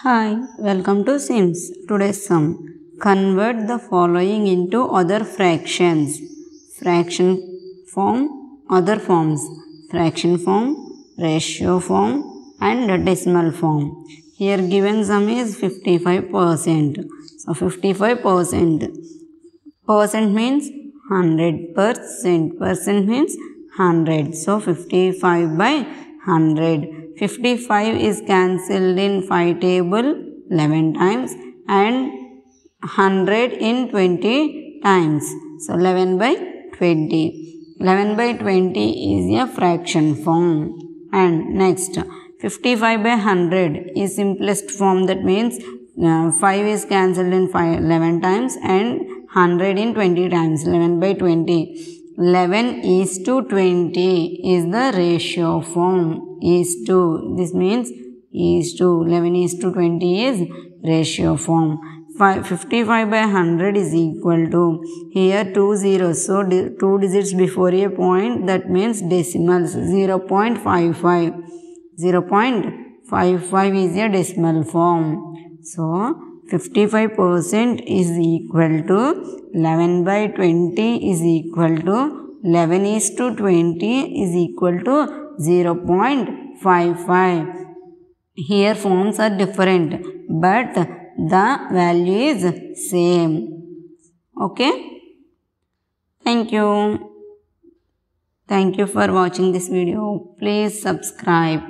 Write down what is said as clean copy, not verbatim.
Hi, welcome to Sims. Today's sum. Convert the following into other fractions. Fraction form, other forms. Fraction form, ratio form and decimal form. Here given sum is 55%. So 55%. Percent means 100%. Percent means 100. So 55 by 100. 55 is cancelled in 5 table 11 times and 100 in 20 times. So 11 by 20. 11 by 20 is a fraction form. And next 55 by 100 is simplest form, that means 5 is cancelled in 11 times and 100 in 20 times. 11 by 20. 11 is to 20 is the ratio form. Is to, this means is to. 11 is to 20 is ratio form. 55 by 100 is equal to, here 2 zeros, so 2 digits before a point, that means decimals. 0.55. 0.55 is a decimal form. So 55% is equal to 11 by 20 is equal to 11 is to 20 is equal to 0.55. Here forms are different, but the value is same. Okay. Thank you. Thank you for watching this video. Please subscribe.